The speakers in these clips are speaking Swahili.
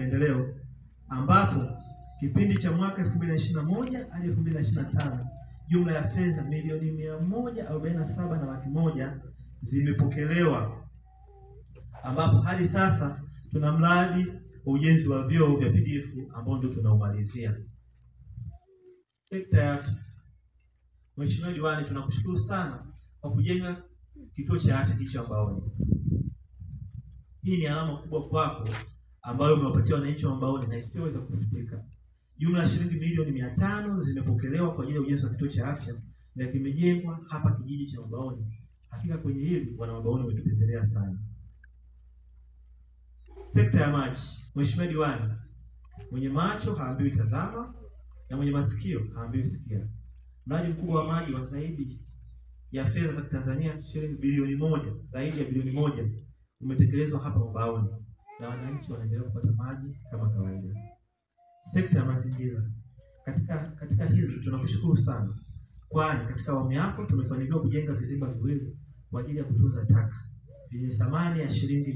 maendeleo, ambapo kipindi cha mwaka 2021 hadi 2025 jumla ya fedha milioni 147,100,000 zimepokelewa, ambapo hadi sasa tuna mradi wa ujenzi wa vyoo vya PDF ambao ndio tunaumalizia. Sekta ya afya. Mheshimiwa Diwani, tunakushukuru sana kwa kujenga kituo cha afya hicho Mbaoni. Hii ni alama kubwa kwako ambayo umewapatia wananchi wa Mbaoni na isiyoweza kufutika. Jumla ya shilingi milioni 500 zimepokelewa kwa ajili ya ujenzi wa kituo cha afya na kimejengwa hapa kijiji cha Mbaoni. Hakika kwenye hili wana Mbaoni wametupendelea sana. Sekta ya maji. Mheshimiwa Diwani, mwenye macho haambiwi tazama na mwenye masikio haambiwi sikia. Mradi mkubwa wa maji wa zaidi ya fedha za Tanzania shilingi bilioni 1, zaidi ya bilioni 1 umetekelezwa hapa Mbaoni na wananchi wanaendelea kupata maji kama kawaida. Sekta ya mazingira. Katika hili tunakushukuru sana, kwani katika awamu yako tumefanikiwa kujenga vizimba viwili kwa ajili ya kutunza taka vyenye thamani ya shilingi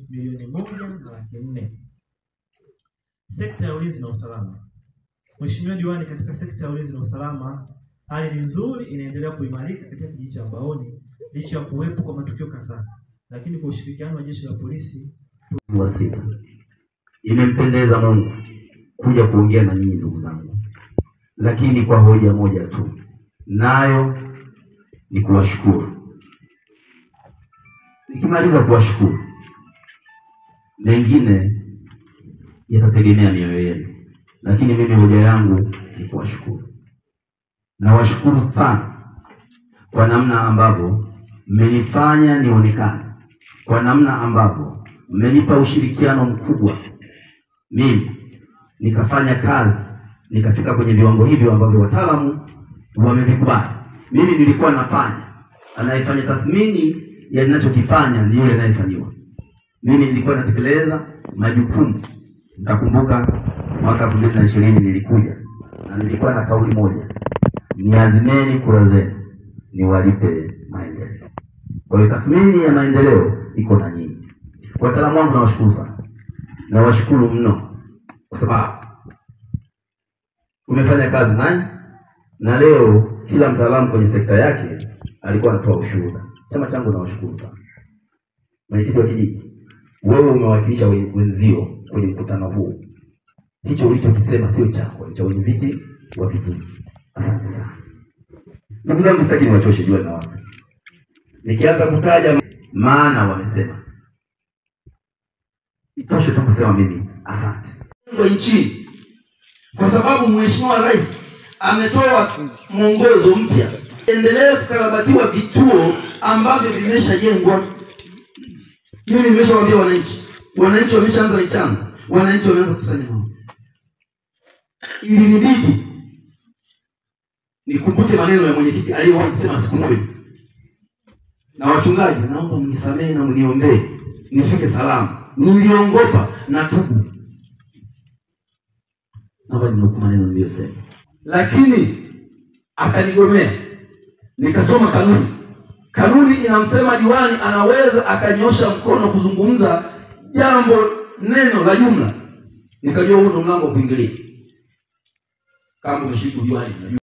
milioni 1,400,000. Sekta ya ulinzi na usalama. Mheshimiwa Diwani, katika sekta ya ulinzi na usalama hali ni nzuri, inaendelea kuimarika katika kijiji cha Mbaoni licha ya kuwepo kwa matukio kadhaa, lakini kwa ushirikiano wa jeshi la polisi wa sita imempendeza Mungu kuja kuongea na nyinyi ndugu zangu, lakini kwa hoja moja tu, nayo ni kuwashukuru. Nikimaliza kuwashukuru, mengine yatategemea mioyo yenu, lakini mimi hoja yangu ni kuwashukuru. Nawashukuru sana kwa namna ambavyo mmenifanya nionekane, kwa namna ambavyo mmenipa ushirikiano mkubwa mimi nikafanya kazi, nikafika kwenye viwango hivyo ambavyo wataalamu wamevikubali. Mimi nilikuwa nafanya, anayefanya tathmini ya ninachokifanya ni yule anayefanyiwa. Mimi nilikuwa natekeleza majukumu. Nitakumbuka mwaka 2020 nilikuja na nilikuwa na kauli moja: niazimeni kura zenu niwalipe maendeleo. Kwa hiyo tathmini ya maendeleo iko na nyinyi. Wataalamu wangu nawashukuru sana. Nawashukuru mno kwa sababu umefanya kazi nani, na leo kila mtaalamu kwenye sekta yake alikuwa anatoa ushuhuda. Chama changu nawashukuru sana. Mwenyekiti wa kijiji, wewe umewakilisha wenzio kwenye mkutano huu. Hicho ulichokisema sio chako, ni cha wenyeviti wa vijiji. Asante sana. Ndugu zangu, sitaki niwachoshe jua na wapi. Nikianza kutaja maana wamesema, itoshe tu kusema mimi asante. Kwa nchi, kwa sababu Mheshimiwa Rais ametoa mwongozo mpya, endelee kukarabatiwa vituo ambavyo vimeshajengwa. Mimi nimeshawaambia wananchi wameshaanza michango, wananchi wameanza kukusanya maoni. Ili nibidi nikumbuke maneno ya mwenyekiti aliyosema siku moja, na wachungaji, naomba mnisamehe na mniombee nifike salama. Niliongopa na tubu. Naomba ninukuu maneno niliyosema, lakini akanigomea. Nikasoma kanuni. Kanuni inamsema diwani anaweza akanyosha mkono kuzungumza jambo neno la jumla. Nikajua huo ndo mlango wa kuingilia. Kama umeshiriki diwani